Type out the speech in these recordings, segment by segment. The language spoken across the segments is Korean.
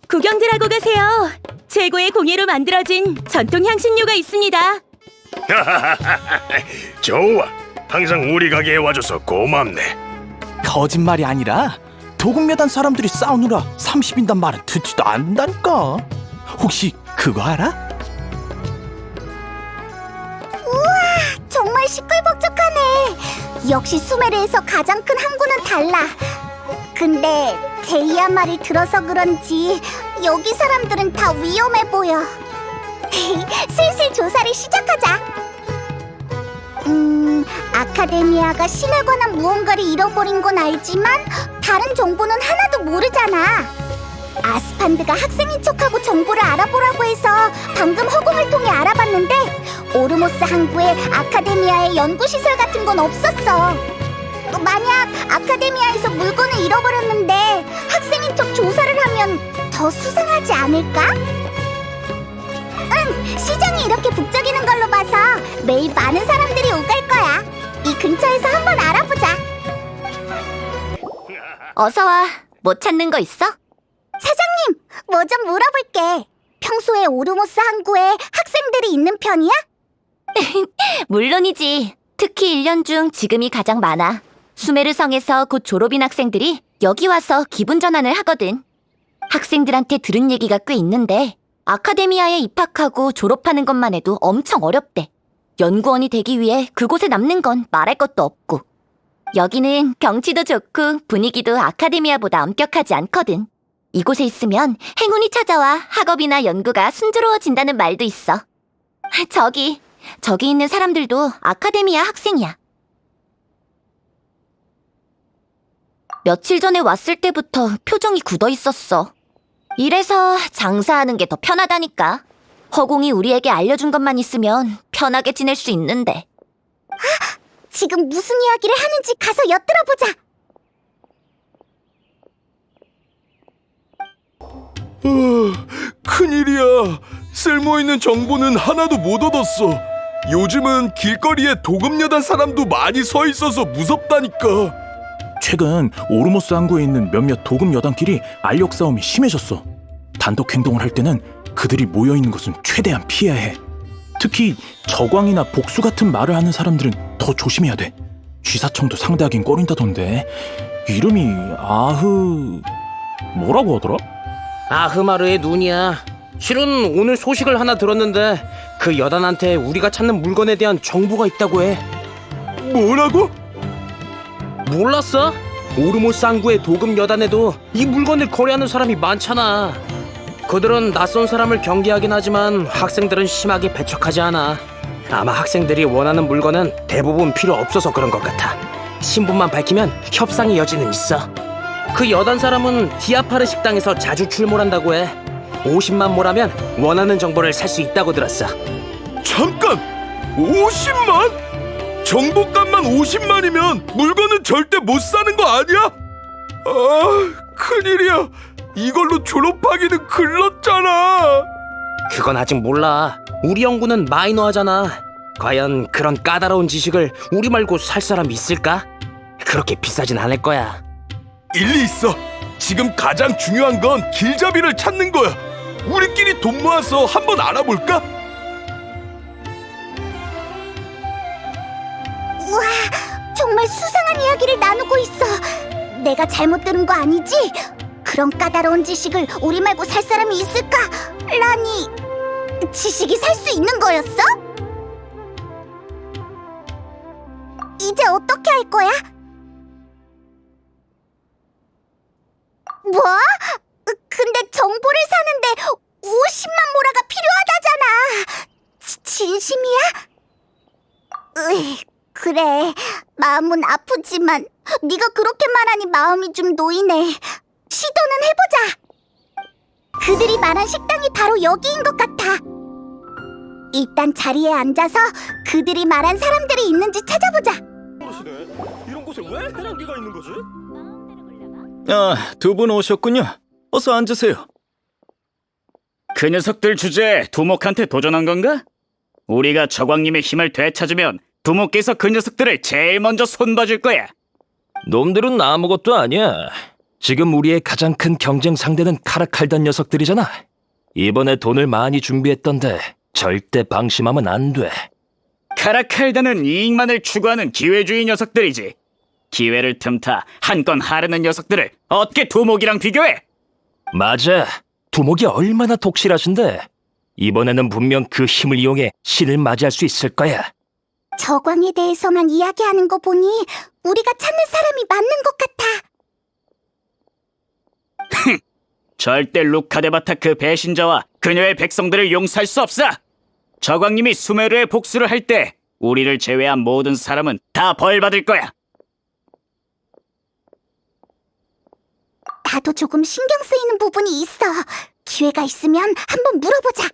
구경들 하고 가세요. 최고의 공예로 만들어진 전통 향신료가 있습니다. 좋아. 항상 우리 가게에 와줘서 고맙네. 거짓말이 아니라 도곡여단 사람들이 싸우느라 30인단 말은 듣지도 않는다니까. 혹시 그거 알아? 정말 시끌벅적하네. 역시 수메르에서 가장 큰 항구는 달라. 근데 데이아 말을 들어서 그런지 여기 사람들은 다 위험해 보여. 슬슬 조사를 시작하자. 아카데미아가 신에 관한 무언가를 잃어버린 건 알지만 다른 정보는 하나도 모르잖아. 아스판드가 학생인 척하고 정보를 알아보라고 해서 방금 허공을 통해 알아봤는데 오르모스 항구에 아카데미아의 연구시설 같은 건 없었어. 만약 아카데미아에서 물건을 잃어버렸는데 학생인 척 조사를 하면 더 수상하지 않을까? 응, 시장이 이렇게 북적이는 걸로 봐서 매일 많은 사람들이 오갈 거야. 이 근처에서 한번 알아보자. 어서 와. 뭐 찾는 거 있어? 사장님, 뭐 좀 물어볼게. 평소에 오르모스 항구에 학생들이 있는 편이야? 물론이지. 특히 1년 중 지금이 가장 많아. 수메르 성에서 곧 졸업인 학생들이 여기 와서 기분 전환을 하거든. 학생들한테 들은 얘기가 꽤 있는데 아카데미아에 입학하고 졸업하는 것만 해도 엄청 어렵대. 연구원이 되기 위해 그곳에 남는 건 말할 것도 없고. 여기는 경치도 좋고 분위기도 아카데미아보다 엄격하지 않거든. 이곳에 있으면 행운이 찾아와 학업이나 연구가 순조로워진다는 말도 있어. 저기 있는 사람들도 아카데미아 학생이야. 며칠 전에 왔을 때부터 표정이 굳어 있었어. 이래서 장사하는 게 더 편하다니까. 허공이 우리에게 알려준 것만 있으면 편하게 지낼 수 있는데. 지금 무슨 이야기를 하는지 가서 엿들어보자. 큰일이야. 쓸모있는 정보는 하나도 못 얻었어. 요즘은 길거리에 도금여단 사람도 많이 서 있어서 무섭다니까. 최근 오르모스 항구에 있는 몇몇 도금여단끼리 알력 싸움이 심해졌어. 단독 행동을 할 때는 그들이 모여있는 곳은 최대한 피해야 해. 특히 저광이나 복수 같은 말을 하는 사람들은 더 조심해야 돼. 쥐사청도 상대하긴 꺼린다던데. 이름이 뭐라고 하더라? 아흐마르의 눈이야. 실은 오늘 소식을 하나 들었는데 그 여단한테 우리가 찾는 물건에 대한 정보가 있다고 해. 뭐라고? 몰랐어? 오르모스 항구의 도금 여단에도 이 물건을 거래하는 사람이 많잖아. 그들은 낯선 사람을 경계하긴 하지만 학생들은 심하게 배척하지 않아. 아마 학생들이 원하는 물건은 대부분 필요 없어서 그런 것 같아. 신분만 밝히면 협상의 여지는 있어. 그 여단 사람은 디아파르 식당에서 자주 출몰한다고 해. 50만 모라면 원하는 정보를 살 수 있다고 들었어. 잠깐! 50만? 정보값만 50만이면 물건은 절대 못 사는 거 아니야? 큰일이야. 이걸로 졸업하기는 글렀잖아. 그건 아직 몰라. 우리 연구는 마이너하잖아. 과연 그런 까다로운 지식을 우리 말고 살 사람 있을까? 그렇게 비싸진 않을 거야. 일리 있어. 지금 가장 중요한 건 길잡이를 찾는 거야. 우리끼리 돈 모아서 한번 알아볼까? 우와, 정말 수상한 이야기를 나누고 있어. 내가 잘못 들은 거 아니지? 그런 까다로운 지식을 우리 말고 살 사람이 있을까? 라니, 지식이 살 수 있는 거였어? 이제 어떻게 할 거야? 뭐? 근데 정보를 사는데 50만 모라가 필요하다잖아. 진심이야? 그래, 마음은 아프지만 네가 그렇게 말하니 마음이 좀 놓이네. 시도는 해보자. 그들이 말한 식당이 바로 여기인 것 같아. 일단 자리에 앉아서 그들이 말한 사람들이 있는지 찾아보자. 이런 곳에 왜 해랑기가 있는 거지? 두 분 오셨군요. 어서 앉으세요. 그 녀석들 주제에 두목한테 도전한 건가? 우리가 저광님의 힘을 되찾으면 두목께서 그 녀석들을 제일 먼저 손봐줄 거야. 놈들은 아무것도 아니야. 지금 우리의 가장 큰 경쟁 상대는 카라칼단 녀석들이잖아. 이번에 돈을 많이 준비했던데 절대 방심하면 안 돼. 카라칼다는 이익만을 추구하는 기회주의 녀석들이지. 기회를 틈타 한 건 하려는 녀석들을 어떻게 두목이랑 비교해? 맞아. 두목이 얼마나 독실하신데. 이번에는 분명 그 힘을 이용해 신을 맞이할 수 있을 거야. 저광에 대해서만 이야기하는 거 보니 우리가 찾는 사람이 맞는 것 같아. 절대 루카데바타 그 배신자와 그녀의 백성들을 용서할 수 없어. 저광님이 수메르의 복수를 할 때 우리를 제외한 모든 사람은 다 벌받을 거야. 나도 조금 신경 쓰이는 부분이 있어. 기회가 있으면 한번 물어보자.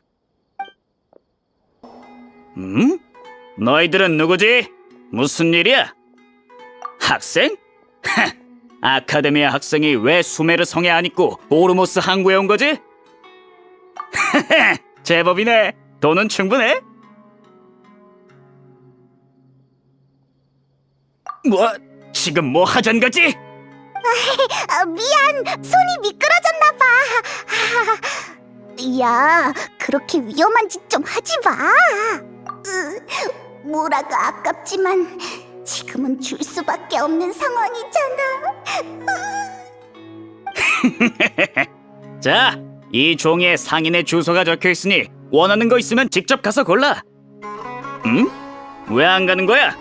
너희들은 누구지? 무슨 일이야? 학생? 하! 아카데미아 학생이 왜 수메르 성에 안 있고 오르모스 항구에 온 거지? 제법이네. 돈은 충분해? 뭐? 지금 뭐 하자는 거지? 미안, 손이 미끄러졌나 봐. 야, 그렇게 위험한 짓 좀 하지 마. 뭐라고 아깝지만 지금은 줄 수밖에 없는 상황이잖아. 자, 이 종이에 상인의 주소가 적혀 있으니 원하는 거 있으면 직접 가서 골라. 응? 왜 안 가는 거야?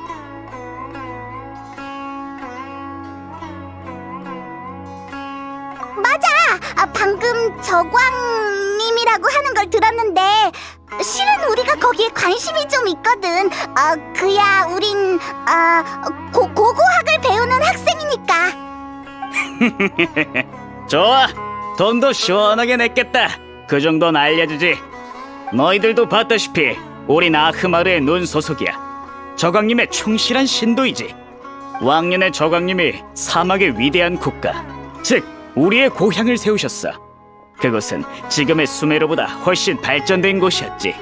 방금 저광님이라고 하는 걸 들었는데 실은 우리가 거기에 관심이 좀 있거든. 그야 우린 고고학을 배우는 학생이니까. 좋아, 돈도 시원하게 냈겠다. 그 정도는 알려주지. 너희들도 봤다시피 우린 아흐마르의 눈 소속이야. 저광님의 충실한 신도이지. 왕년의 저광님이 사막의 위대한 국가, 즉 우리의 고향을 세우셨어. 그곳은 지금의 수메르보다 훨씬 발전된 곳이었지.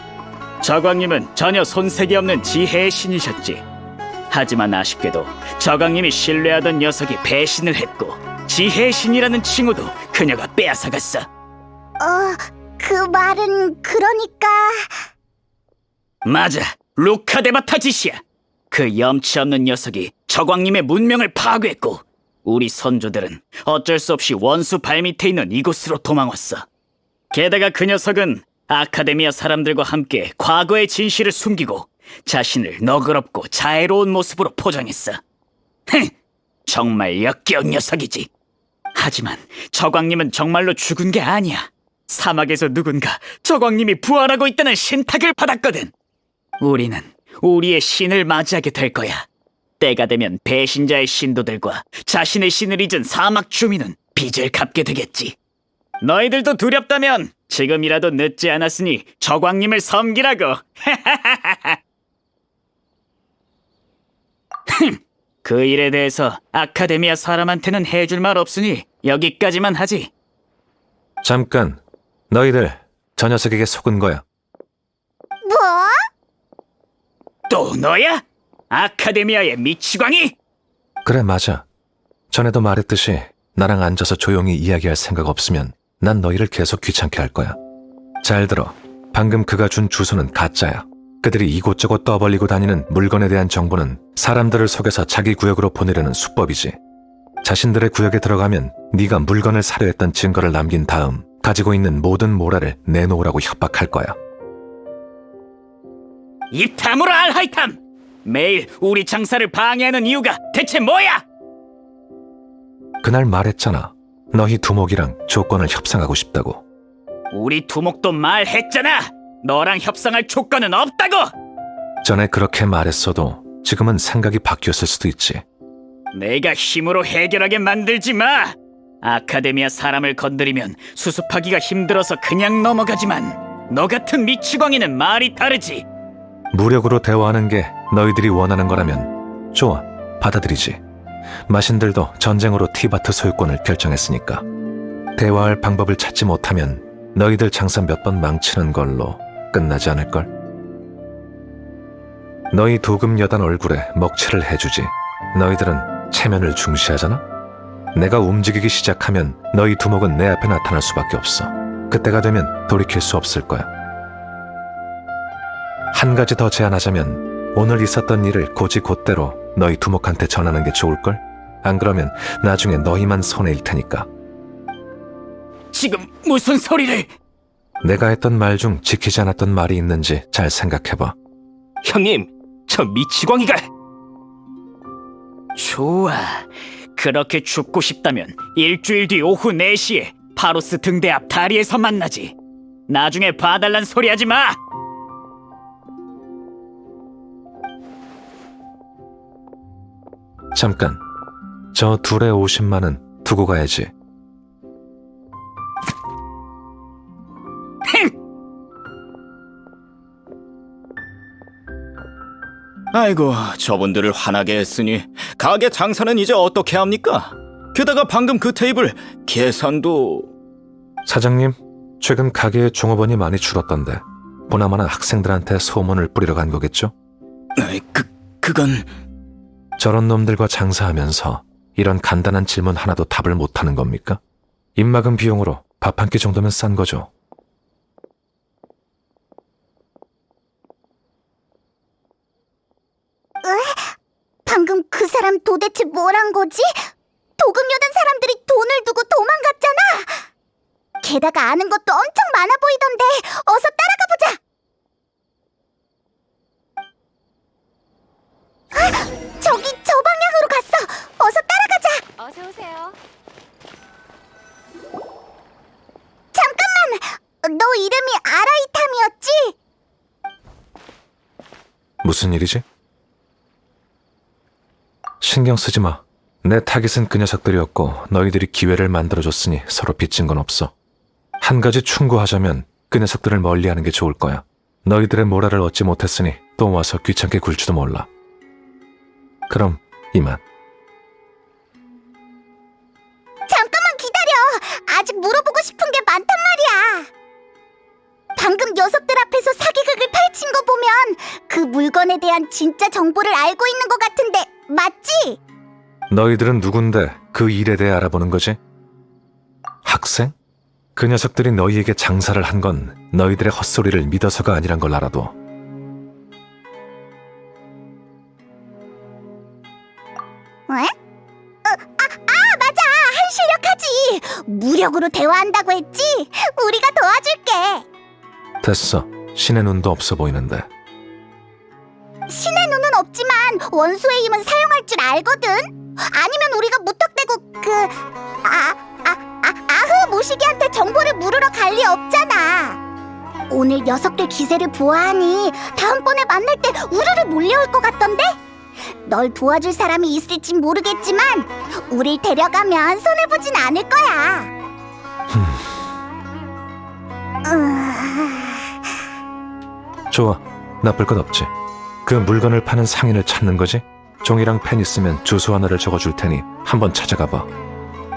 저광님은 전혀 손색이 없는 지혜의 신이셨지. 하지만 아쉽게도 저광님이 신뢰하던 녀석이 배신을 했고 지혜의 신이라는 칭호도 그녀가 빼앗아갔어. 그 말은 그러니까... 맞아, 루카데바타 짓이야. 그 염치 없는 녀석이 저광님의 문명을 파괴했고 우리 선조들은 어쩔 수 없이 원수 발밑에 있는 이곳으로 도망왔어. 게다가 그 녀석은 아카데미아 사람들과 함께 과거의 진실을 숨기고 자신을 너그럽고 자애로운 모습으로 포장했어. 정말 역겨운 녀석이지. 하지만 저광님은 정말로 죽은 게 아니야. 사막에서 누군가 저광님이 부활하고 있다는 신탁을 받았거든. 우리는 우리의 신을 맞이하게 될 거야. 때가 되면 배신자의 신도들과 자신의 신을 잊은 사막 주민은 빚을 갚게 되겠지. 너희들도 두렵다면 지금이라도 늦지 않았으니 저광님을 섬기라고. 그 일에 대해서 아카데미아 사람한테는 해줄 말 없으니 여기까지만 하지. 잠깐, 너희들 저 녀석에게 속은 거야. 뭐? 또 너야? 아카데미아의 미치광이? 그래, 맞아. 전에도 말했듯이 나랑 앉아서 조용히 이야기할 생각 없으면 난 너희를 계속 귀찮게 할 거야. 잘 들어. 방금 그가 준 주소는 가짜야. 그들이 이곳저곳 떠벌리고 다니는 물건에 대한 정보는 사람들을 속여서 자기 구역으로 보내려는 수법이지. 자신들의 구역에 들어가면 네가 물건을 사려 했던 증거를 남긴 다음 가지고 있는 모든 모라를 내놓으라고 협박할 거야. 입 다물어, 알하이탐! 매일 우리 장사를 방해하는 이유가 대체 뭐야? 그날 말했잖아. 너희 두목이랑 조건을 협상하고 싶다고. 우리 두목도 말했잖아. 너랑 협상할 조건은 없다고. 전에 그렇게 말했어도 지금은 생각이 바뀌었을 수도 있지. 내가 힘으로 해결하게 만들지 마. 아카데미아 사람을 건드리면 수습하기가 힘들어서 그냥 넘어가지만 너 같은 미치광이는 말이 다르지. 무력으로 대화하는 게 너희들이 원하는 거라면 좋아, 받아들이지. 마신들도 전쟁으로 티바트 소유권을 결정했으니까. 대화할 방법을 찾지 못하면 너희들 장사 몇 번 망치는 걸로 끝나지 않을걸? 너희 도금 여단 얼굴에 먹칠을 해주지. 너희들은 체면을 중시하잖아? 내가 움직이기 시작하면 너희 두목은 내 앞에 나타날 수밖에 없어. 그때가 되면 돌이킬 수 없을 거야. 한 가지 더 제안하자면 오늘 있었던 일을 곧이곧대로 너희 두목한테 전하는 게 좋을걸? 안 그러면 나중에 너희만 손해일 테니까. 지금 무슨 소리를? 내가 했던 말 중 지키지 않았던 말이 있는지 잘 생각해봐. 형님, 저 미치광이가 좋아. 그렇게 죽고 싶다면 일주일 뒤 오후 4시에 파로스 등대 앞 다리에서 만나지. 나중에 봐달란 소리 하지 마. 잠깐, 저 둘의 50만은 두고 가야지. 아이고, 저분들을 화나게 했으니 가게 장사는 이제 어떻게 합니까? 게다가 방금 그 테이블 계산도... 사장님, 최근 가게의 종업원이 많이 줄었던데 보나마나 학생들한테 소문을 뿌리러 간 거겠죠? 그건... 저런 놈들과 장사하면서 이런 간단한 질문 하나도 답을 못하는 겁니까? 입막음 비용으로 밥 한 끼 정도면 싼 거죠. 방금 그 사람 도대체 뭘 한 거지? 도금여단 사람들이 돈을 두고 도망갔잖아. 게다가 아는 것도 엄청 많아 보이던데 어서 따라가 보자. 저기 저 방향으로 갔어. 어서 따라가자. 어서 오세요. 잠깐만. 너 이름이 아라이탐이었지? 무슨 일이지? 신경 쓰지 마. 내 타깃은 그 녀석들이었고 너희들이 기회를 만들어줬으니 서로 빚진 건 없어. 한 가지 충고하자면 그 녀석들을 멀리하는 게 좋을 거야. 너희들의 모라를 얻지 못했으니 또 와서 귀찮게 굴지도 몰라. 그럼 이만. 잠깐만 기다려. 아직 물어보고 싶은 게 많단 말이야. 방금 녀석들 앞에서 사기극을 펼친 거 보면 그 물건에 대한 진짜 정보를 알고 있는 것 같은데 맞지? 너희들은 누군데 그 일에 대해 알아보는 거지? 학생? 그 녀석들이 너희에게 장사를 한 건 너희들의 헛소리를 믿어서가 아니란 걸 알아도. 왜? 맞아. 한실력하지. 무력으로 대화한다고 했지? 우리가 도와줄게. 됐어. 신의 눈도 없어 보이는데. 신의 눈은 없지만 원수의 힘은 사용할 줄 알거든. 아니면 우리가 무턱대고 아흐 모시기한테 정보를 물으러 갈 리 없잖아. 오늘 녀석들 기세를 보아하니 다음번에 만날 때 우르르 몰려올 것 같던데? 널 도와줄 사람이 있을진 모르겠지만 우릴 데려가면 손해보진 않을 거야. 좋아. 나쁠 것 없지. 그 물건을 파는 상인을 찾는 거지? 종이랑 펜 있으면 주소 하나를 적어줄 테니 한번 찾아가 봐.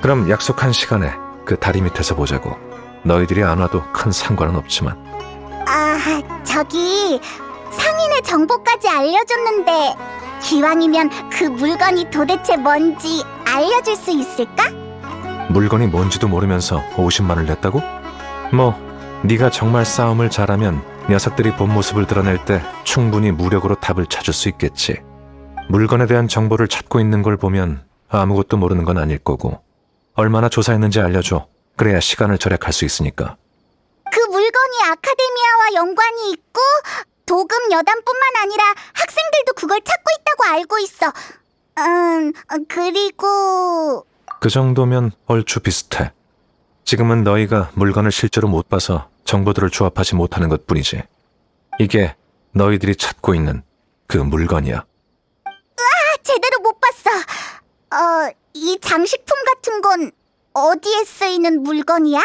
그럼 약속한 시간에 그 다리 밑에서 보자고. 너희들이 안 와도 큰 상관은 없지만. 저기 상인의 정보까지 알려줬는데 기왕이면 그 물건이 도대체 뭔지 알려줄 수 있을까? 물건이 뭔지도 모르면서 50만을 냈다고? 뭐 네가 정말 싸움을 잘하면 녀석들이 본 모습을 드러낼 때 충분히 무력으로 답을 찾을 수 있겠지. 물건에 대한 정보를 찾고 있는 걸 보면 아무것도 모르는 건 아닐 거고. 얼마나 조사했는지 알려줘. 그래야 시간을 절약할 수 있으니까. 그 물건이 아카데미아와 연관이 있고 도금 여단뿐만 아니라 학생들도 그걸 찾고 있다고 알고 있어. 그리고 그 정도면 얼추 비슷해. 지금은 너희가 물건을 실제로 못 봐서 정보들을 조합하지 못하는 것뿐이지. 이게 너희들이 찾고 있는 그 물건이야. 제대로 못 봤어. 이 장식품 같은 건 어디에 쓰이는 물건이야?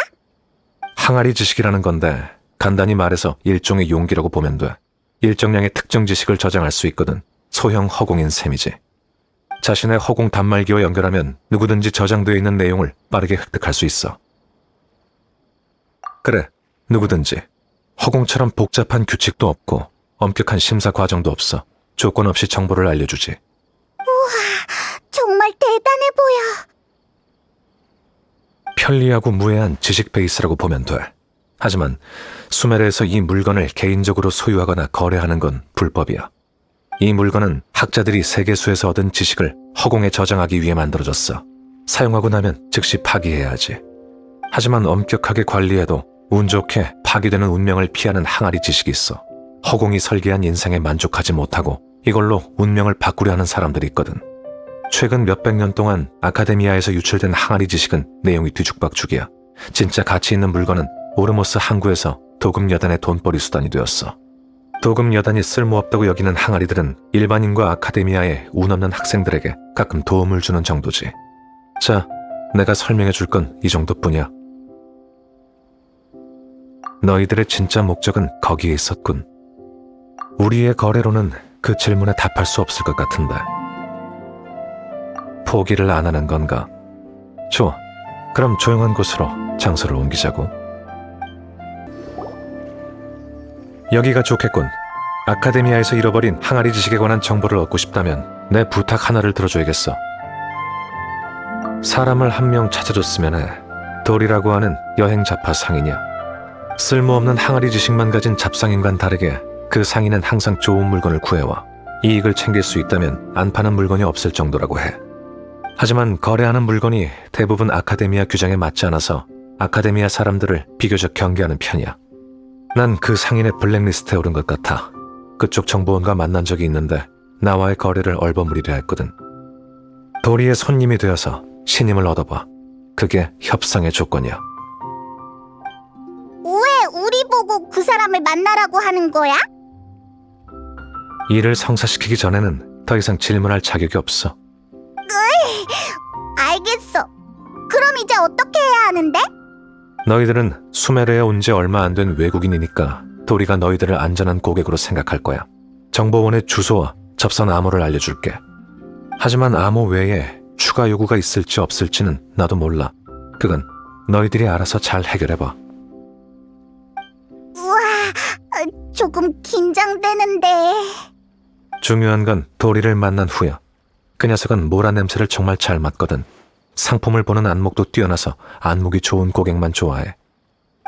항아리 지식이라는 건데 간단히 말해서 일종의 용기라고 보면 돼. 일정량의 특정 지식을 저장할 수 있거든. 소형 허공인 셈이지. 자신의 허공 단말기와 연결하면 누구든지 저장되어 있는 내용을 빠르게 획득할 수 있어. 그래, 누구든지. 허공처럼 복잡한 규칙도 없고 엄격한 심사 과정도 없어. 조건 없이 정보를 알려주지. 정말 대단해 보여. 편리하고 무해한 지식 베이스라고 보면 돼. 하지만 수메르에서 이 물건을 개인적으로 소유하거나 거래하는 건 불법이야. 이 물건은 학자들이 세계수에서 얻은 지식을 허공에 저장하기 위해 만들어졌어. 사용하고 나면 즉시 파기해야 하지. 하지만 엄격하게 관리해도 운 좋게 파기되는 운명을 피하는 항아리 지식이 있어. 허공이 설계한 인생에 만족하지 못하고 이걸로 운명을 바꾸려 하는 사람들이 있거든. 최근 몇백 년 동안 아카데미아에서 유출된 항아리 지식은 내용이 뒤죽박죽이야. 진짜 가치 있는 물건은 오르모스 항구에서 도금 여단의 돈벌이 수단이 되었어. 도금 여단이 쓸모없다고 여기는 항아리들은 일반인과 아카데미아의 운 없는 학생들에게 가끔 도움을 주는 정도지. 자, 내가 설명해 줄 건 이 정도뿐이야. 너희들의 진짜 목적은 거기에 있었군. 우리의 거래로는 그 질문에 답할 수 없을 것 같은데. 포기를 안 하는 건가? 좋아. 그럼 조용한 곳으로 장소를 옮기자고. 여기가 좋겠군. 아카데미아에서 잃어버린 항아리 지식에 관한 정보를 얻고 싶다면 내 부탁 하나를 들어줘야겠어. 사람을 한 명 찾아줬으면 해. 돌이라고 하는 여행 잡화 상인이야. 쓸모없는 항아리 지식만 가진 잡상인과는 다르게 그 상인은 항상 좋은 물건을 구해와 이익을 챙길 수 있다면 안 파는 물건이 없을 정도라고 해. 하지만 거래하는 물건이 대부분 아카데미아 규정에 맞지 않아서 아카데미아 사람들을 비교적 경계하는 편이야. 난 그 상인의 블랙리스트에 오른 것 같아. 그쪽 정보원과 만난 적이 있는데 나와의 거래를 얼버무리려 했거든. 도리의 손님이 되어서 신임을 얻어봐. 그게 협상의 조건이야. 왜 우리 보고 그 사람을 만나라고 하는 거야? 일을 성사시키기 전에는 더 이상 질문할 자격이 없어. 알겠어. 그럼 이제 어떻게 해야 하는데? 너희들은 수메르에 온 지 얼마 안 된 외국인이니까 도리가 너희들을 안전한 고객으로 생각할 거야. 정보원의 주소와 접선 암호를 알려줄게. 하지만 암호 외에 추가 요구가 있을지 없을지는 나도 몰라. 그건 너희들이 알아서 잘 해결해봐. 우와, 조금 긴장되는데. 중요한 건 도리를 만난 후야. 그 녀석은 모라 냄새를 정말 잘 맡거든. 상품을 보는 안목도 뛰어나서 안목이 좋은 고객만 좋아해.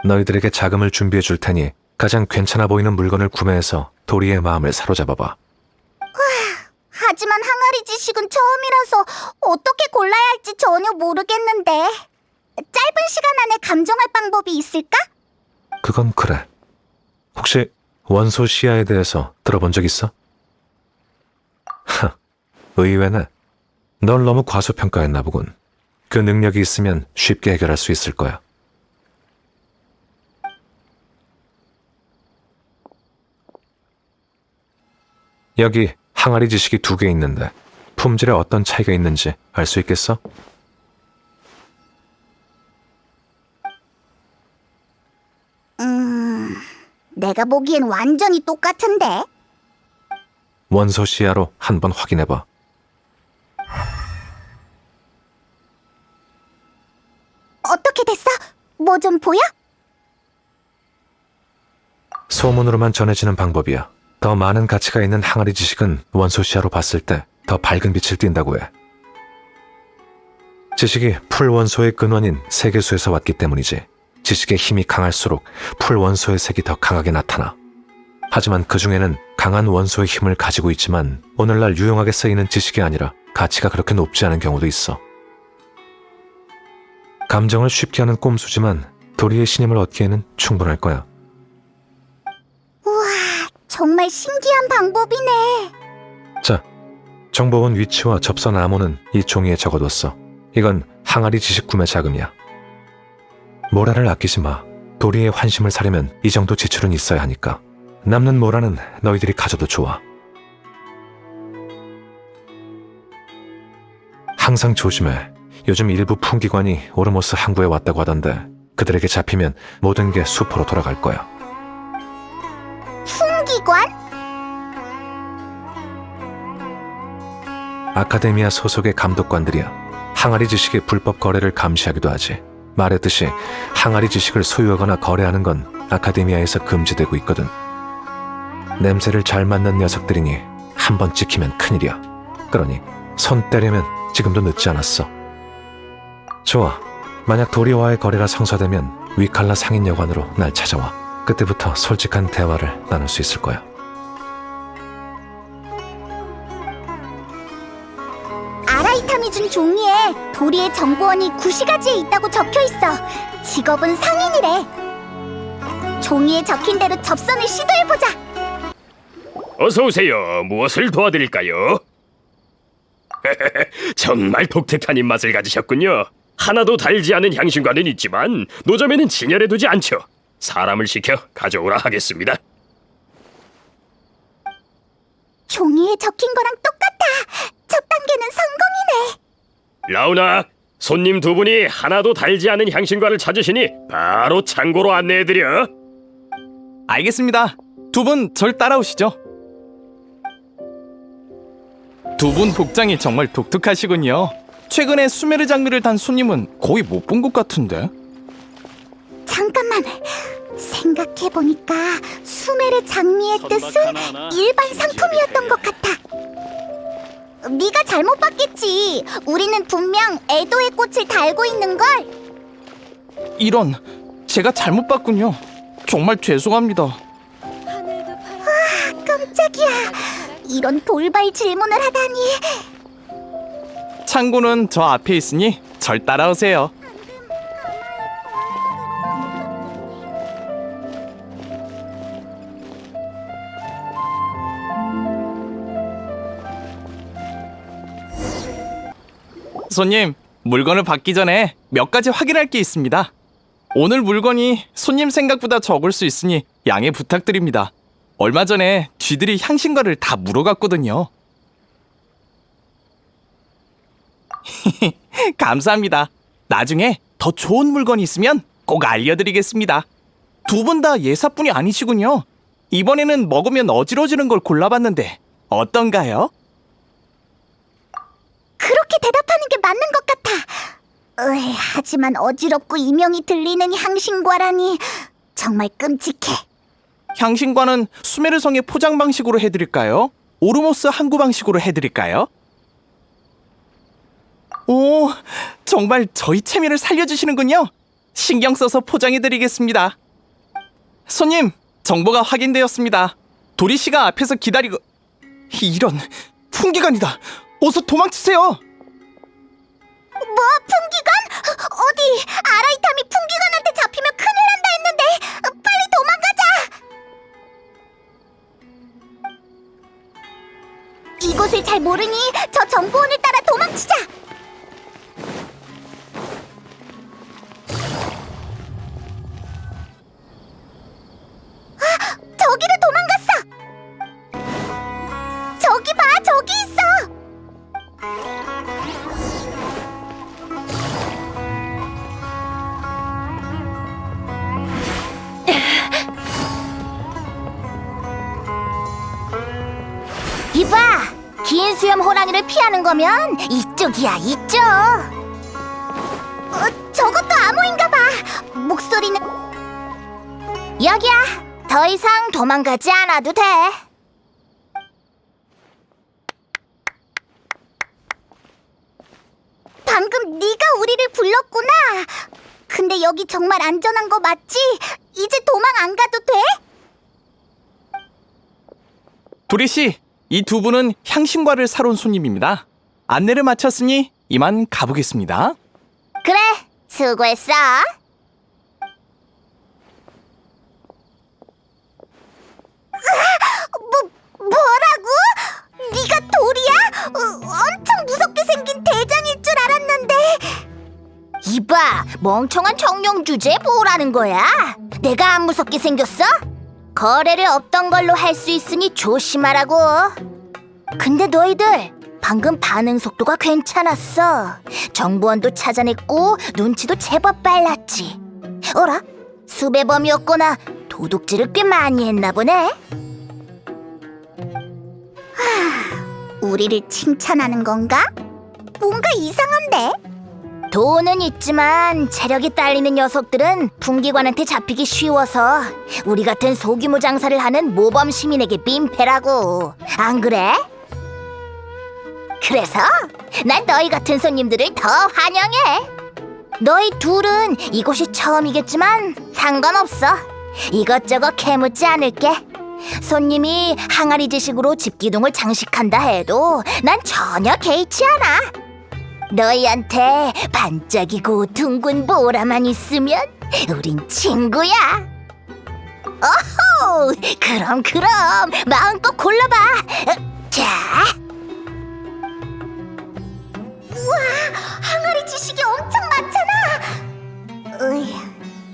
너희들에게 자금을 준비해 줄 테니 가장 괜찮아 보이는 물건을 구매해서 도리의 마음을 사로잡아봐. 하지만 항아리 지식은 처음이라서 어떻게 골라야 할지 전혀 모르겠는데. 짧은 시간 안에 감정할 방법이 있을까? 그건 그래. 혹시 원소 시야에 대해서 들어본 적 있어? 의외네. 널 너무 과소평가했나 보군. 그 능력이 있으면 쉽게 해결할 수 있을 거야. 여기 항아리 지식이 2개 있는데 품질에 어떤 차이가 있는지 알 수 있겠어? 내가 보기엔 완전히 똑같은데. 원소 시야로 한번 확인해봐. 어떻게 됐어? 뭐 좀 보여? 소문으로만 전해지는 방법이야. 더 많은 가치가 있는 항아리 지식은 원소 시야로 봤을 때 더 밝은 빛을 띈다고 해. 지식이 풀 원소의 근원인 세계수에서 왔기 때문이지. 지식의 힘이 강할수록 풀 원소의 색이 더 강하게 나타나. 하지만 그 중에는 강한 원소의 힘을 가지고 있지만 오늘날 유용하게 쓰이는 지식이 아니라 가치가 그렇게 높지 않은 경우도 있어. 감정을 쉽게 하는 꼼수지만 도리의 신임을 얻기에는 충분할 거야. 우와, 정말 신기한 방법이네. 자, 정보원 위치와 접선 암호는 이 종이에 적어뒀어. 이건 항아리 지식 구매 자금이야. 모라를 아끼지 마. 도리의 환심을 사려면 이 정도 지출은 있어야 하니까. 남는 모라는 너희들이 가져도 좋아. 항상 조심해. 요즘 일부 풍기관이 오르모스 항구에 왔다고 하던데 그들에게 잡히면 모든 게 수포로 돌아갈 거야. 풍기관? 아카데미아 소속의 감독관들이야. 항아리 지식의 불법 거래를 감시하기도 하지. 말했듯이 항아리 지식을 소유하거나 거래하는 건 아카데미아에서 금지되고 있거든. 냄새를 잘 맡는 녀석들이니 한 번 찍히면 큰일이야. 그러니 손 떼려면 지금도 늦지 않았어. 좋아. 만약 도리와의 거래가 성사되면 위칼라 상인 여관으로 날 찾아와. 그때부터 솔직한 대화를 나눌 수 있을 거야. 아라이탐이 준 종이에 도리의 정보원이 구시가지에 있다고 적혀있어. 직업은 상인이래. 종이에 적힌 대로 접선을 시도해보자. 어서 오세요. 무엇을 도와드릴까요? 정말 독특한 입맛을 가지셨군요. 하나도 달지 않은 향신과는 있지만 노점에는 진열해두지 않죠. 사람을 시켜 가져오라 하겠습니다. 종이에 적힌 거랑 똑같아. 첫 단계는 성공이네. 라우나, 손님 두 분이 하나도 달지 않은 향신과를 찾으시니 바로 창고로 안내해드려. 알겠습니다. 두 분 절 따라오시죠. 두 분 복장이 정말 독특하시군요. 최근에 수메르 장미를 단 손님은 거의 못 본 것 같은데. 잠깐만. 생각해보니까 수메르 장미의 뜻은 일반 상품이었던 것 같아. 네가 잘못 봤겠지. 우리는 분명 에도의 꽃을 달고 있는걸. 이런, 제가 잘못 봤군요. 정말 죄송합니다. 깜짝이야. 이런 돌발 질문을 하다니. 창고는 저 앞에 있으니 절 따라오세요. 손님, 물건을 받기 전에 몇 가지 확인할 게 있습니다. 오늘 물건이 손님 생각보다 적을 수 있으니 양해 부탁드립니다. 얼마 전에 쥐들이 향신과를 다 물어갔거든요. 감사합니다. 나중에 더 좋은 물건이 있으면 꼭 알려드리겠습니다. 두 분 다 예사뿐이 아니시군요. 이번에는 먹으면 어지러지는 걸 골라봤는데 어떤가요? 그렇게 대답하는 게 맞는 것 같아. 하지만 어지럽고 이명이 들리는 향신과라니 정말 끔찍해. 향신과는 수메르성의 포장 방식으로 해드릴까요? 오르모스 항구 방식으로 해드릴까요? 오, 정말 저희 체면을 살려주시는군요. 신경 써서 포장해드리겠습니다. 손님, 정보가 확인되었습니다. 도리 씨가 앞에서 기다리고... 이런, 풍기관이다. 어서 도망치세요. 뭐? 풍기관? 어디? 아라이탐이 풍기관한테 잡히면 큰일 난다 했는데. 빨리 도망가자. 이곳을 잘 모르니 저 정보원을 따라 도망치자. 저기로 도망갔어. 저기 봐, 저기 있어. 이봐, 긴 수염 호랑이를 피하는 거면 이쪽이야, 이쪽. 저것도 암호인가 봐. 목소리는 여기야. 더 이상 도망가지 않아도 돼. 방금 네가 우리를 불렀구나. 근데 여기 정말 안전한 거 맞지? 이제 도망 안 가도 돼? 도리 씨, 이 두 분은 향신과를 사러 온 손님입니다. 안내를 마쳤으니 이만 가보겠습니다. 그래, 수고했어. 뭐라고? 네가 돌이야? 엄청 무섭게 생긴 대장일 줄 알았는데. 이봐, 멍청한 정령 주제에 뭐라는 거야? 내가 안 무섭게 생겼어? 거래를 없던 걸로 할 수 있으니 조심하라고. 근데 너희들 방금 반응 속도가 괜찮았어. 정보원도 찾아냈고 눈치도 제법 빨랐지. 어라? 수배범이었거나 도둑질을 꽤 많이 했나 보네. 우리를 칭찬하는 건가? 뭔가 이상한데? 돈은 있지만 체력이 딸리는 녀석들은 풍기관한테 잡히기 쉬워서 우리 같은 소규모 장사를 하는 모범 시민에게 민폐라고. 안 그래? 그래서 난 너희 같은 손님들을 더 환영해. 너희 둘은 이곳이 처음이겠지만 상관없어. 이것저것 캐묻지 않을게. 손님이 항아리 지식으로 집기둥을 장식한다 해도 난 전혀 개의치 않아. 너희한테 반짝이고 둥근 보라만 있으면 우린 친구야. 어호, 그럼 마음껏 골라봐. 자, 우와, 항아리 지식이 엄청 많잖아.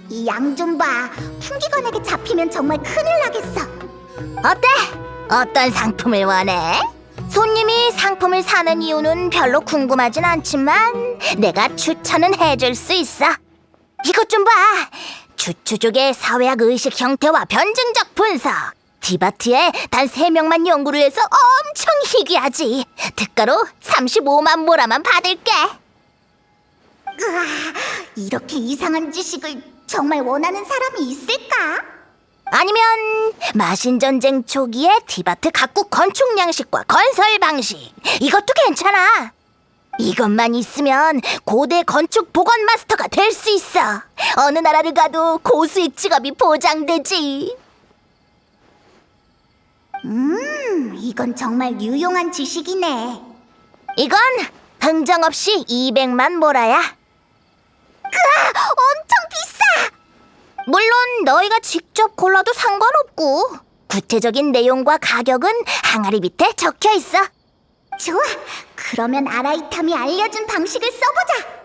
이 양 좀 봐. 풍기관에게 잡히면 정말 큰일 나겠어. 어때? 어떤 상품을 원해? 손님이 상품을 사는 이유는 별로 궁금하진 않지만 내가 추천은 해줄 수 있어. 이것 좀 봐. 주추족의 사회학 의식 형태와 변증적 분석. 디바트에 단 3명만 연구를 해서 엄청 희귀하지. 특가로 35만 모라만 받을게. 으아, 이렇게 이상한 지식을 정말 원하는 사람이 있을까? 아니면 마신전쟁 초기의 디바트 각국 건축 양식과 건설 방식. 이것도 괜찮아. 이것만 있으면 고대 건축 보건 마스터가 될 수 있어. 어느 나라를 가도 고수익 직업이 보장되지. 이건 정말 유용한 지식이네. 이건 흥정 없이 200만 모라야. 엄청 비싸! 물론 너희가 직접 골라도 상관없고 구체적인 내용과 가격은 항아리 밑에 적혀 있어. 좋아, 그러면 아라이탐이 알려준 방식을 써보자.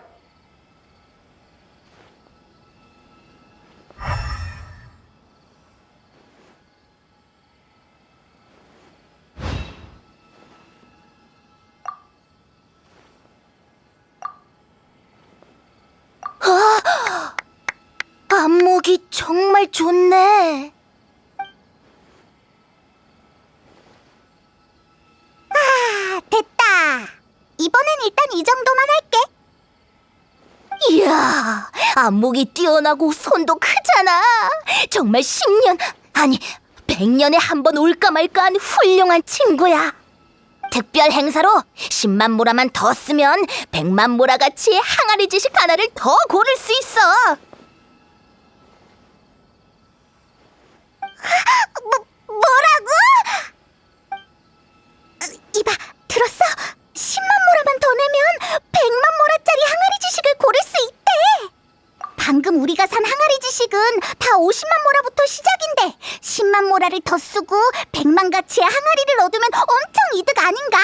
안목이 정말 좋네. 됐다. 이번엔 일단 이 정도만 할게. 이야, 안목이 뛰어나고 손도 크잖아. 정말 10년, 아니 100년에 한 번 올까 말까한 훌륭한 친구야. 특별 행사로 10만 모라만 더 쓰면 100만 모라 가치의 항아리 지식 하나를 더 고를 수 있어. 뭐라고? 이봐, 들었어? 10만 모라만 더 내면 100만 모라짜리 항아리 지식을 고를 수 있대. 방금 우리가 산 항아리 지식은 다 50만 모라부터 시작인데 10만 모라를 더 쓰고 100만 가치의 항아리를 얻으면 엄청 이득 아닌가?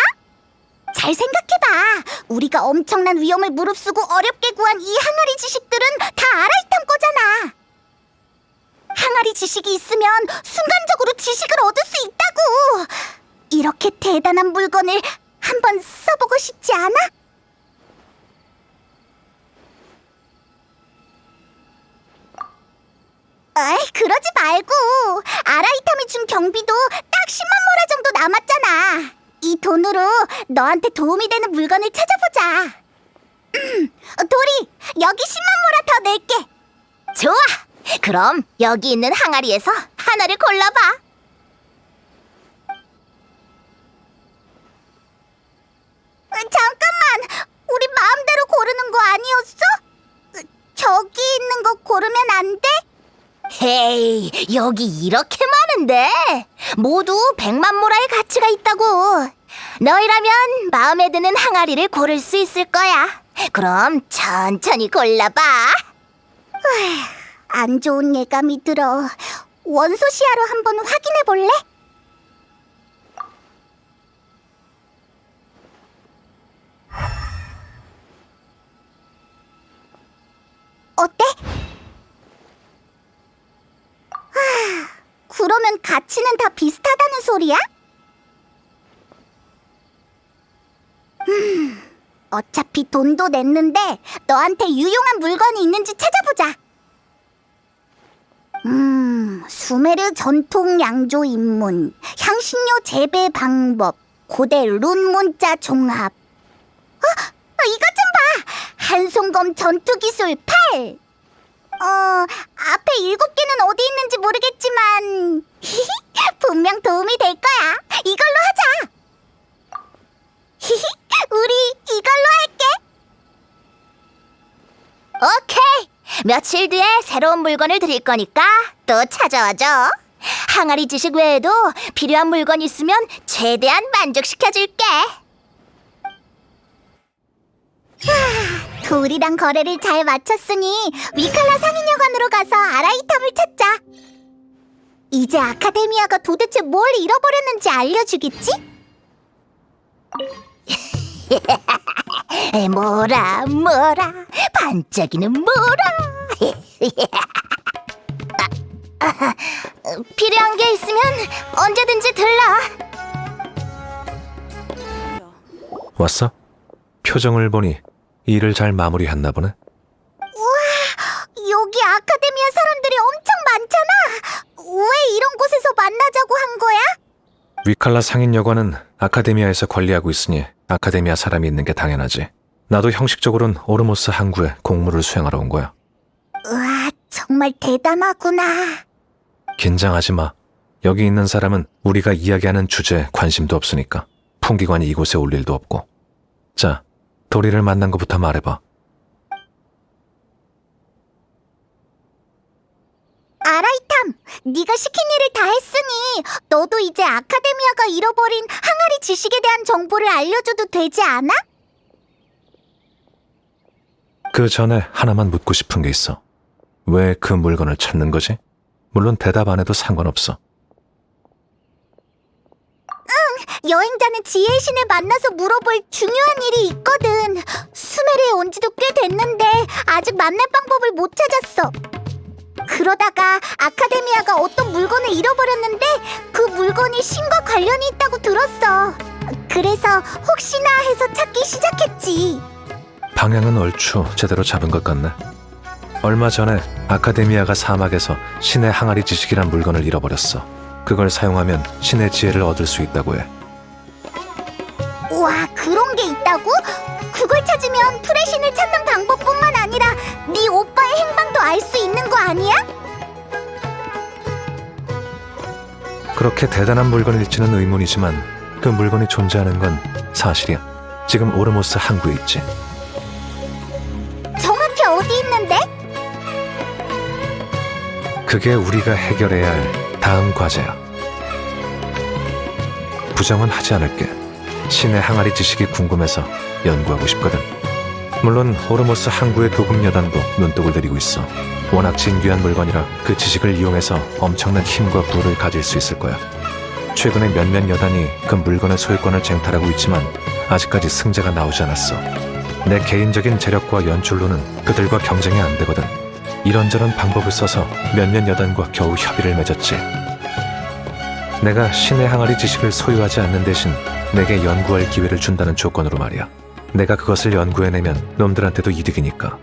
잘 생각해봐. 우리가 엄청난 위험을 무릅쓰고 어렵게 구한 이 항아리 지식들은 다 아라이탐 거잖아. 항아리 지식이 있으면 순간적으로 지식을 얻을 수 있다고. 이렇게 대단한 물건을 한번 써보고 싶지 않아? 에이, 그러지 말고. 아라이탐이 준 경비도 딱 10만 모라 정도 남았잖아. 이 돈으로 너한테 도움이 되는 물건을 찾아보자. 도리, 여기 10만 모라 더 낼게. 좋아. 그럼 여기 있는 항아리에서 하나를 골라봐. 잠깐만, 우리 마음대로 고르는 거 아니었어? 저기 있는 거 고르면 안 돼? 헤이, 여기 이렇게 많은데 모두 100만 모라의 가치가 있다고. 너희라면 마음에 드는 항아리를 고를 수 있을 거야. 그럼 천천히 골라봐. 안 좋은 예감이 들어. 원소 시야로 한번 확인해 볼래? 어때? 그러면 가치는 다 비슷하다는 소리야? 어차피 돈도 냈는데 너한테 유용한 물건이 있는지 찾아보자. 수메르 전통 양조 입문, 향신료 재배 방법, 고대 룬 문자 종합. 이것 좀 봐! 한송검 전투 기술 8! 앞에 7개는 어디 있는지 모르겠지만 분명 도움이 될 거야. 이걸로 하자. 우리 이걸로 할게. 며칠 뒤에 새로운 물건을 드릴 거니까 또 찾아와줘. 항아리 지식 외에도 필요한 물건 있으면 최대한 만족시켜줄게. 돌이랑 거래를 잘 마쳤으니 위칼라 상인여관으로 가서 아라이탐을 찾자. 이제 아카데미아가 도대체 뭘 잃어버렸는지 알려주겠지? 뭐라 반짝이는 뭐라. 필요한 게 있으면 언제든지 들러. 왔어? 표정을 보니 일을 잘 마무리했나 보네. 여기 아카데미아 사람들이 엄청 많잖아. 왜 이런 곳에서 만나자고 한 거야? 위칼라 상인여관은 아카데미아에서 관리하고 있으니 아카데미아 사람이 있는 게 당연하지. 나도 형식적으로는 오르모스 항구에 공무를 수행하러 온 거야. 우와, 정말 대단하구나. 긴장하지 마. 여기 있는 사람은 우리가 이야기하는 주제에 관심도 없으니까 풍기관이 이곳에 올 일도 없고. 자, 도리를 만난 것부터 말해봐. 아라이탐, 네가 시킨 일을 다 했으니 너도 이제 아카데미아가 잃어버린 항아리 지식에 대한 정보를 알려줘도 되지 않아? 그 전에 하나만 묻고 싶은 게 있어. 왜 그 물건을 찾는 거지? 물론 대답 안 해도 상관없어. 여행자는 지혜의 신을 만나서 물어볼 중요한 일이 있거든. 수메르에 온 지도 꽤 됐는데 아직 만날 방법을 못 찾았어. 그러다가 아카데미아가 어떤 물건을 잃어버렸는데 그 물건이 신과 관련이 있다고 들었어. 그래서 혹시나 해서 찾기 시작했지. 방향은 얼추 제대로 잡은 것 같네. 얼마 전에 아카데미아가 사막에서 신의 항아리 지식이란 물건을 잃어버렸어. 그걸 사용하면 신의 지혜를 얻을 수 있다고 해. 우와, 그런 게 있다고? 그걸 찾으면 풀의 신을 찾는 방법뿐만 아니라 네 오빠의 행방도 알 수 있는 거 아니야? 그렇게 대단한 물건일지는 의문이지만 그 물건이 존재하는 건 사실이야. 지금 오르모스 항구에 있지. 정확히 어디 있는데? 그게 우리가 해결해야 할 다음 과제야. 부정은 하지 않을게. 신의 항아리 지식이 궁금해서 연구하고 싶거든. 물론 오르모스 항구의 도금여단도 눈독을 들이고 있어. 워낙 진귀한 물건이라 그 지식을 이용해서 엄청난 힘과 부를 가질 수 있을 거야. 최근에 몇몇 여단이 그 물건의 소유권을 쟁탈하고 있지만 아직까지 승자가 나오지 않았어. 내 개인적인 재력과 연출로는 그들과 경쟁이 안 되거든. 이런저런 방법을 써서 몇몇 여단과 겨우 협의를 맺었지. 내가 신의 항아리 지식을 소유하지 않는 대신 내게 연구할 기회를 준다는 조건으로 말이야. 내가 그것을 연구해내면 놈들한테도 이득이니까.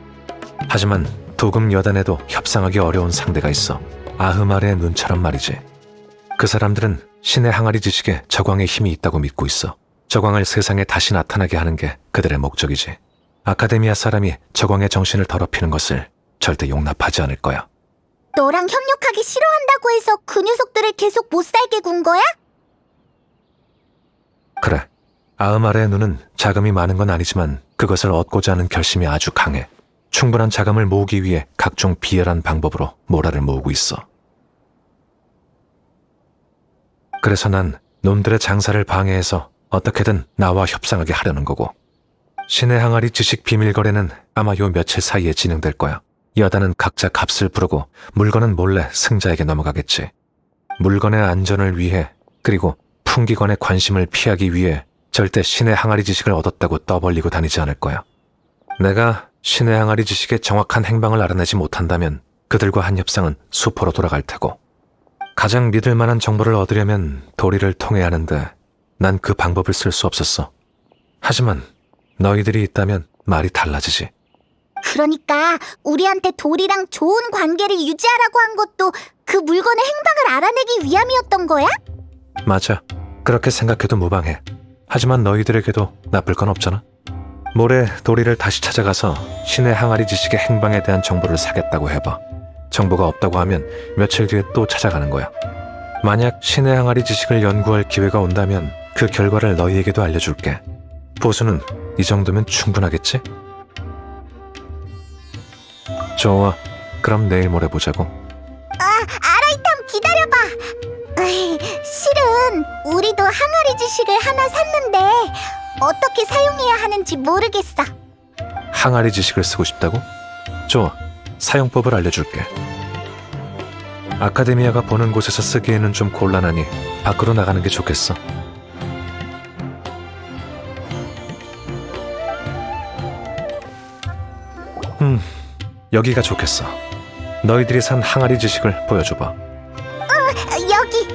하지만 도금 여단에도 협상하기 어려운 상대가 있어. 아흐마르의 눈처럼 말이지. 그 사람들은 신의 항아리 지식에 저광의 힘이 있다고 믿고 있어. 저광을 세상에 다시 나타나게 하는 게 그들의 목적이지. 아카데미아 사람이 저광의 정신을 더럽히는 것을 절대 용납하지 않을 거야. 너랑 협력하기 싫어한다고 해서 그 녀석들을 계속 못 살게 군 거야? 그래. 아흐마르의 눈은 자금이 많은 건 아니지만 그것을 얻고자 하는 결심이 아주 강해. 충분한 자금을 모으기 위해 각종 비열한 방법으로 모라를 모으고 있어. 그래서 난 놈들의 장사를 방해해서 어떻게든 나와 협상하게 하려는 거고. 신의 항아리 지식 비밀 거래는 아마 요 며칠 사이에 진행될 거야. 여단은 각자 값을 부르고 물건은 몰래 승자에게 넘어가겠지. 물건의 안전을 위해 그리고 풍기관의 관심을 피하기 위해 절대 신의 항아리 지식을 얻었다고 떠벌리고 다니지 않을 거야. 내가 신의 항아리 지식의 정확한 행방을 알아내지 못한다면 그들과 한 협상은 수포로 돌아갈 테고, 가장 믿을 만한 정보를 얻으려면 도리를 통해야 하는데 난 그 방법을 쓸 수 없었어. 하지만 너희들이 있다면 말이 달라지지. 그러니까 우리한테 돌이랑 좋은 관계를 유지하라고 한 것도 그 물건의 행방을 알아내기 위함이었던 거야? 맞아. 그렇게 생각해도 무방해. 하지만 너희들에게도 나쁠 건 없잖아. 모레 도리를 다시 찾아가서 신의 항아리 지식의 행방에 대한 정보를 사겠다고 해봐. 정보가 없다고 하면 며칠 뒤에 또 찾아가는 거야. 만약 신의 항아리 지식을 연구할 기회가 온다면 그 결과를 너희에게도 알려줄게. 보수는 이 정도면 충분하겠지? 좋아. 그럼 내일 모레 보자고. 아라이탐 기다려봐. 실은 우리도 항아리 지식을 하나 샀는데 어떻게 사용해야 하는지 모르겠어. 항아리 지식을 쓰고 싶다고? 좋아. 사용법을 알려줄게. 아카데미아가 보는 곳에서 쓰기에는 좀 곤란하니 밖으로 나가는 게 좋겠어. 여기가 좋겠어. 너희들이 산 항아리 지식을 보여줘봐. 여기.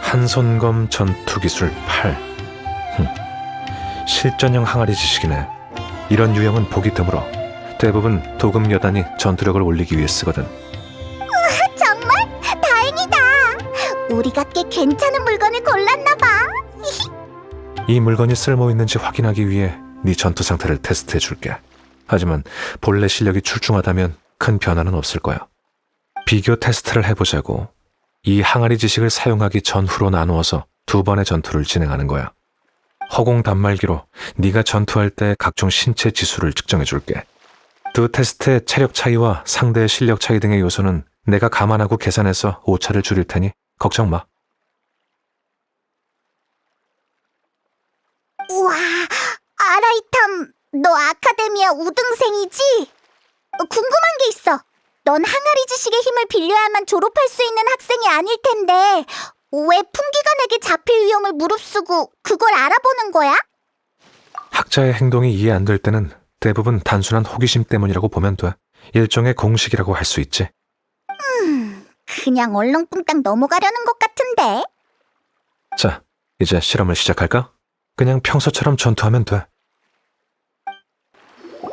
한손검 전투기술 8. 실전형 항아리 지식이네. 이런 유형은 보기 드물어. 대부분 도금 여단이 전투력을 올리기 위해 쓰거든. 정말 다행이다. 우리가 꽤 괜찮은 물건을 골랐나 봐. 이 물건이 쓸모 있는지 확인하기 위해 네 전투 상태를 테스트해 줄게. 하지만 본래 실력이 출중하다면 큰 변화는 없을 거야. 비교 테스트를 해보자고. 이 항아리 지식을 사용하기 전후로 나누어서 2번의 전투를 진행하는 거야. 허공 단말기로 네가 전투할 때 각종 신체 지수를 측정해 줄게. 두 테스트의 체력 차이와 상대의 실력 차이 등의 요소는 내가 감안하고 계산해서 오차를 줄일 테니 걱정 마. 우와, 아라이탐, 너 아카데미아 우등생이지? 궁금한 게 있어. 넌 항아리 지식의 힘을 빌려야만 졸업할 수 있는 학생이 아닐 텐데 왜 풍기관에게 잡힐 위험을 무릅쓰고 그걸 알아보는 거야? 학자의 행동이 이해 안 될 때는 대부분 단순한 호기심 때문이라고 보면 돼. 일종의 공식이라고 할 수 있지. 그냥 얼렁뚱땅 넘어가려는 것 같은데. 자, 이제 실험을 시작할까? 그냥 평소처럼 전투하면 돼.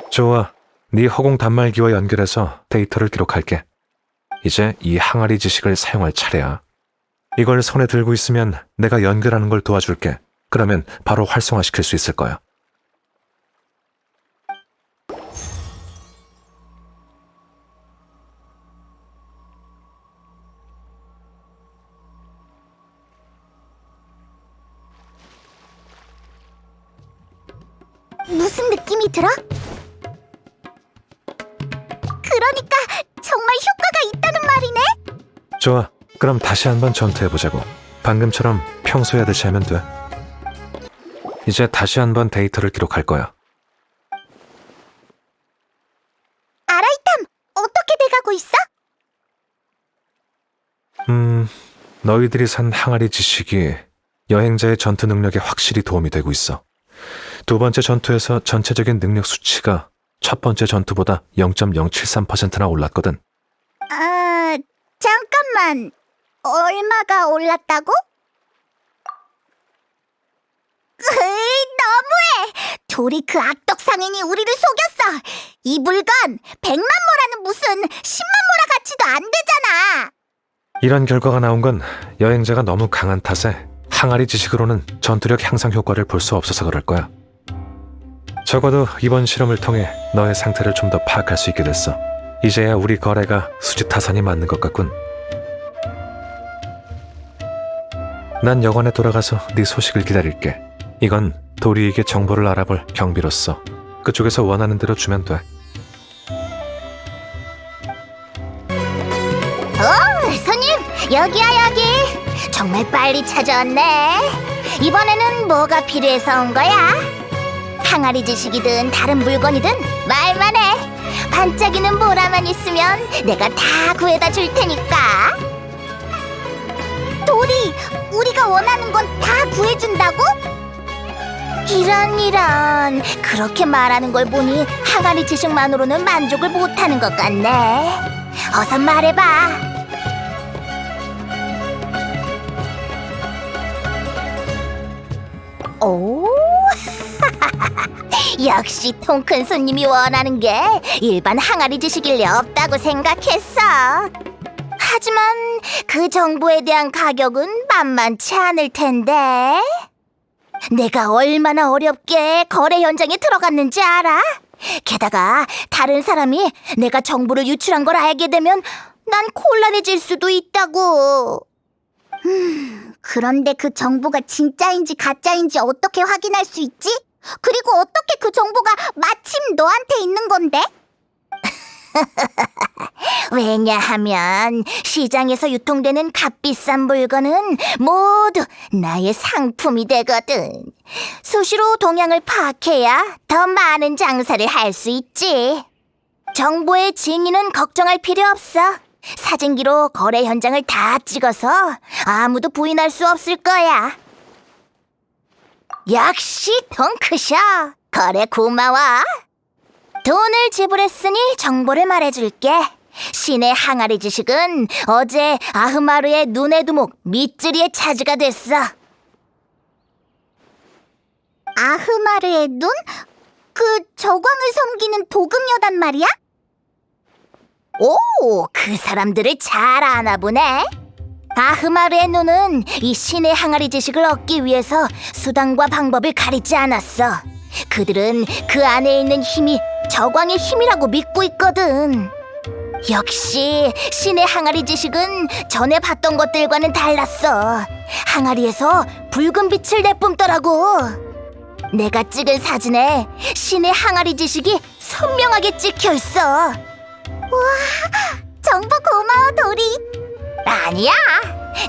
좋아. 네 허공 단말기와 연결해서 데이터를 기록할게. 이제 이 항아리 지식을 사용할 차례야. 이걸 손에 들고 있으면 내가 연결하는 걸 도와줄게. 그러면 바로 활성화시킬 수 있을 거야. 무슨 느낌이 들어? 그러니까 정말 효과가 있다는 말이네? 좋아. 그럼 다시 한번 전투해보자고. 방금처럼 평소에 하듯이 하면 돼. 이제 다시 한번 데이터를 기록할 거야. 아라이탐, 어떻게 돼가고 있어? 너희들이 산 항아리 지식이 여행자의 전투 능력에 확실히 도움이 되고 있어. 2번째 전투에서 전체적인 능력 수치가 첫 번째 전투보다 0.073%나 올랐거든. 잠깐만. 얼마가 올랐다고? 너무해! 도리 그 악덕 상인이 우리를 속였어! 이 물건 100만 모라는 무슨 10만 모라 가치도 안 되잖아! 이런 결과가 나온 건 여행자가 너무 강한 탓에 항아리 지식으로는 전투력 향상 효과를 볼 수 없어서 그럴 거야. 적어도 이번 실험을 통해 너의 상태를 좀 더 파악할 수 있게 됐어. 이제야 우리 거래가 수지타산이 맞는 것 같군. 난 여관에 돌아가서 네 소식을 기다릴게. 이건 도리에게 정보를 알아볼 경비로서 그쪽에서 원하는 대로 주면 돼. 손님, 여기야 여기. 정말 빨리 찾아왔네. 이번에는 뭐가 필요해서 온 거야? 항아리 지식이든 다른 물건이든 말만 해. 반짝이는 보라만 있으면 내가 다 구해다 줄 테니까. 도리, 우리가 원하는 건 다 구해준다고? 이런 그렇게 말하는 걸 보니 항아리 지식만으로는 만족을 못하는 것 같네. 어서 말해봐. 오, 역시 통 큰 손님이 원하는 게 일반 항아리 지식일 리 없다고 생각했어. 하지만 그 정보에 대한 가격은 만만치 않을 텐데. 내가 얼마나 어렵게 거래 현장에 들어갔는지 알아? 게다가 다른 사람이 내가 정보를 유출한 걸 알게 되면 난 곤란해질 수도 있다고. 그런데 그 정보가 진짜인지 가짜인지 어떻게 확인할 수 있지? 그리고 어떻게 그 정보가 마침 너한테 있는 건데? 왜냐하면 시장에서 유통되는 값비싼 물건은 모두 나의 상품이 되거든. 수시로 동향을 파악해야 더 많은 장사를 할 수 있지. 정보의 진위는 걱정할 필요 없어. 사진기로 거래 현장을 다 찍어서 아무도 부인할 수 없을 거야. 역시 덩크셔. 거래 고마워. 돈을 지불했으니 정보를 말해줄게. 신의 항아리 지식은 어제 아흐마르의 눈의 두목 밑즈리의 차지가 됐어. 아흐마르의 눈? 그 저광을 섬기는 도금여단 말이야? 오, 그 사람들을 잘 아나 보네. 아흐마르의 눈은 이 신의 항아리 지식을 얻기 위해서 수단과 방법을 가리지 않았어. 그들은 그 안에 있는 힘이 저광의 힘이라고 믿고 있거든. 역시 신의 항아리 지식은 전에 봤던 것들과는 달랐어. 항아리에서 붉은 빛을 내뿜더라고. 내가 찍은 사진에 신의 항아리 지식이 선명하게 찍혀있어. 우와, 정보 고마워, 도리. 아니야,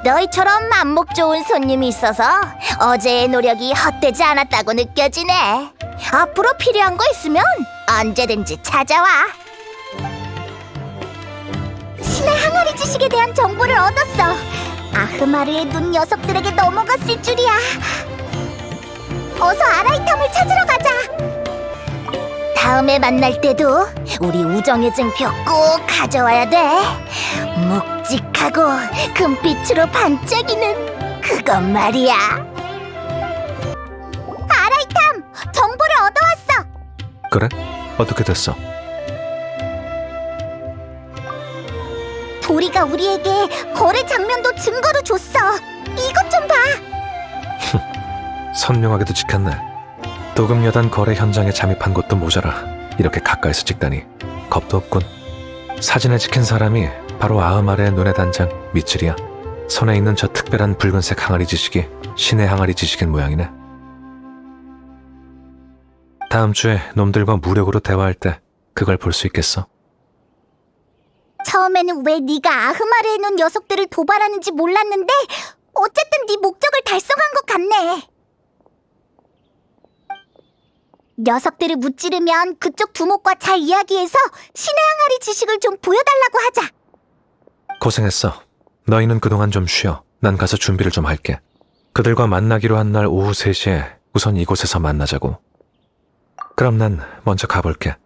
너희처럼 안목 좋은 손님이 있어서 어제의 노력이 헛되지 않았다고 느껴지네. 앞으로 필요한 거 있으면 언제든지 찾아와. 신의 항아리 지식에 대한 정보를 얻었어. 아흐마르의 눈 녀석들에게 넘어갔을 줄이야. 어서 아라이탐을 찾으러 가자. 다음에 만날 때도 우리 우정의 증표 꼭 가져와야 돼. 묵직하고 금빛으로 반짝이는 그것 말이야. 아라이탐, 정보를 얻어왔어. 그래? 어떻게 됐어? 도리가 우리에게 거래 장면도 증거로 줬어. 이것 좀 봐. 선명하게도 찍혔네. 도금여단 거래 현장에 잠입한 것도 모자라 이렇게 가까이서 찍다니 겁도 없군. 사진에 찍힌 사람이 바로 아흐마르의 눈의 단장 미츠리야. 손에 있는 저 특별한 붉은색 항아리 지식이 신의 항아리 지식인 모양이네. 다음 주에 놈들과 무력으로 대화할 때 그걸 볼 수 있겠어. 처음에는 왜 네가 아흐마르의 눈 녀석들을 도발하는지 몰랐는데 어쨌든 네 목적을 달성한 것 같네. 녀석들을 무찌르면 그쪽 두목과 잘 이야기해서 신의 항아리 지식을 좀 보여달라고 하자. 고생했어. 너희는 그동안 좀 쉬어. 난 가서 준비를 좀 할게. 그들과 만나기로 한 날 오후 3시에 우선 이곳에서 만나자고. 그럼 난 먼저 가볼게.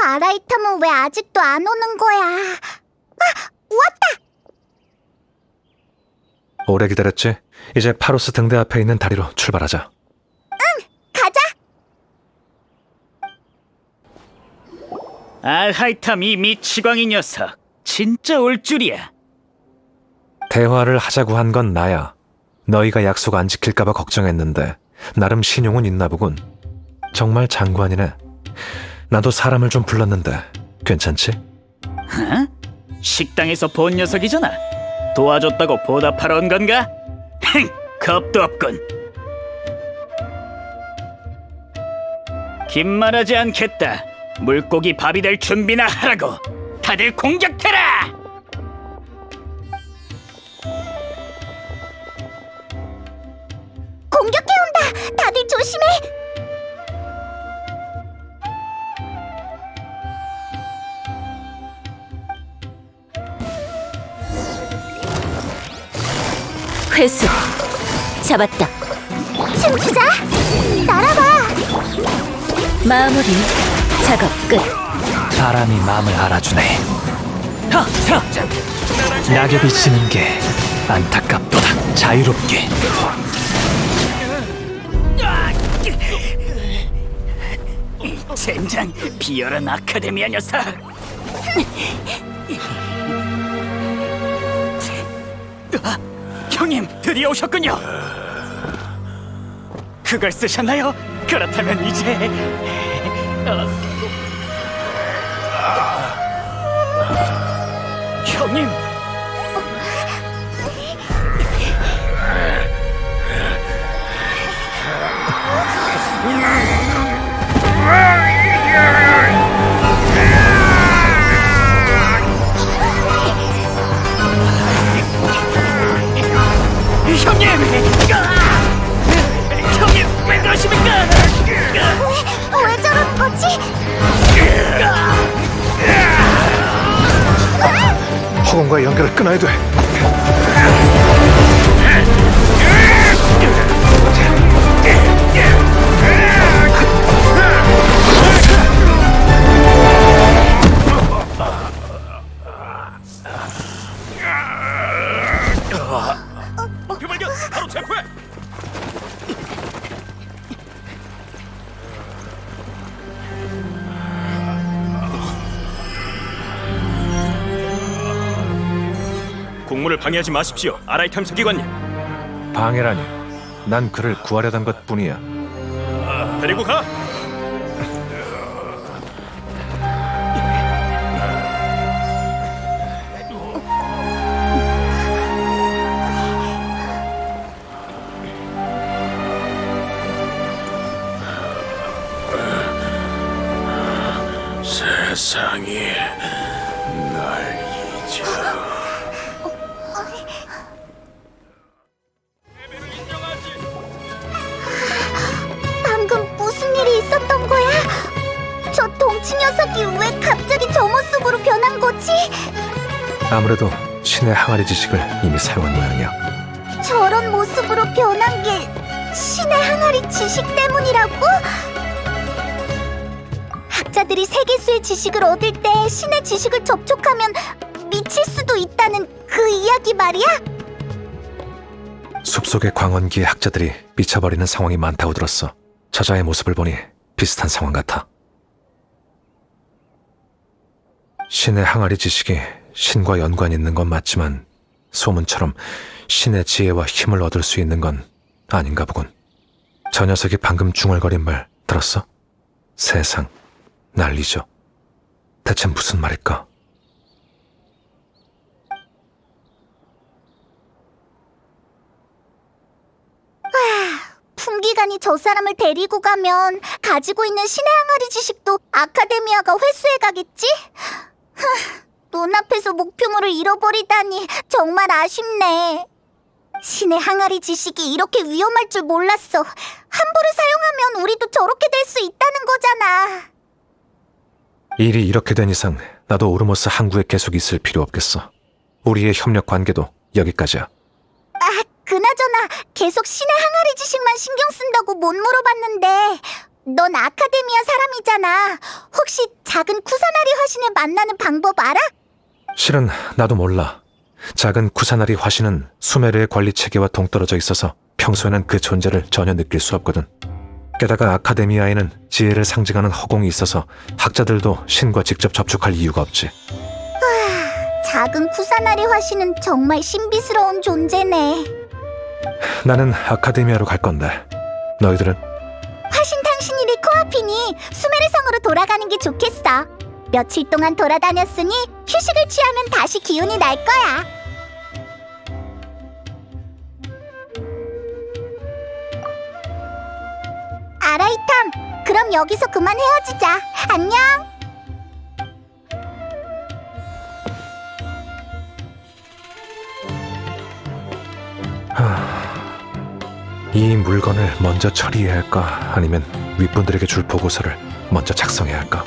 아라이탐은 왜 아직도 안 오는 거야? 왔다! 오래 기다렸지? 이제 파로스 등대 앞에 있는 다리로 출발하자. 가자! 알하이탐 이 미치광이 녀석 진짜 올 줄이야. 대화를 하자고 한 건 나야. 너희가 약속 안 지킬까봐 걱정했는데 나름 신용은 있나 보군. 정말 장관이네. 나도 사람을 좀 불렀는데 괜찮지? 어? 식당에서 본 녀석이잖아. 도와줬다고 보답하러 온 건가? 흥, 겁도 없군. 긴말하지 않겠다. 물고기 밥이 될 준비나 하라고. 다들 공격해라! 공격해온다! 다들 조심해! 회수. 잡았다. 춤추자! 날아봐! 마무리. 작업 끝. 바람이 마음을 알아주네. 낙엽이 지는 게 안타깝도다. 자유롭게. 젠장 비열한 아카데미아 녀석. 형님 드디어 오셨군요. 그걸 쓰셨나요? 그렇다면 이제 형님 후원과의 연결을 끊어야 돼. 목표 발견! 바로 체포해! 공무를 방해하지 마십시오, 아라이 탐사기관님. 방해라니. 난 그를 구하려던 것뿐이야. 데리고 가! 세상이 날 잊어. 방금 무슨 일이 있었던 거야? 저 동치 녀석이 왜 갑자기 저 모습으로 변한 거지? 아무래도 신의 항아리 지식을 이미 사용한 모양이야. 저런 모습으로 변한 게 신의 항아리 지식 때문이라고? 학자들이 세계수의 지식을 얻을 때 신의 지식을 접촉하면 미칠 수도 있다는 그 이야기 말이야? 숲속의 광원기의 학자들이 미쳐버리는 상황이 많다고 들었어. 저자의 모습을 보니 비슷한 상황 같아. 신의 항아리 지식이 신과 연관이 있는 건 맞지만 소문처럼 신의 지혜와 힘을 얻을 수 있는 건 아닌가 보군. 저 녀석이 방금 중얼거린 말 들었어? 세상, 날 잊어. 대체 무슨 말일까? 풍기관이 저 사람을 데리고 가면 가지고 있는 신의 항아리 지식도 아카데미아가 회수해 가겠지? 눈앞에서 목표물을 잃어버리다니 정말 아쉽네. 신의 항아리 지식이 이렇게 위험할 줄 몰랐어. 함부로 사용하면 우리도 저렇게 될 수 있다는 거잖아. 일이 이렇게 된 이상 나도 오르모스 항구에 계속 있을 필요 없겠어. 우리의 협력 관계도 여기까지야. 아, 그나저나 계속 신의 항아리 지식만 신경 쓴다고 못 물어봤는데 넌 아카데미아 사람이잖아. 혹시 작은 쿠사나리 화신을 만나는 방법 알아? 실은 나도 몰라. 작은 쿠사나리 화신은 수메르의 관리 체계와 동떨어져 있어서 평소에는 그 존재를 전혀 느낄 수 없거든. 게다가 아카데미아에는 지혜를 상징하는 허공이 있어서 학자들도 신과 직접 접촉할 이유가 없지. 작은 쿠사나리 화신은 정말 신비스러운 존재네. 나는 아카데미아로 갈 건데 너희들은? 화신 탕신일이 코아핀이 수메르성으로 돌아가는 게 좋겠어. 며칠 동안 돌아다녔으니 휴식을 취하면 다시 기운이 날 거야. 아라이탐, 그럼 여기서 그만 헤어지자. 안녕. 이 물건을 먼저 처리해야 할까? 아니면 윗분들에게 줄 보고서를 먼저 작성해야 할까?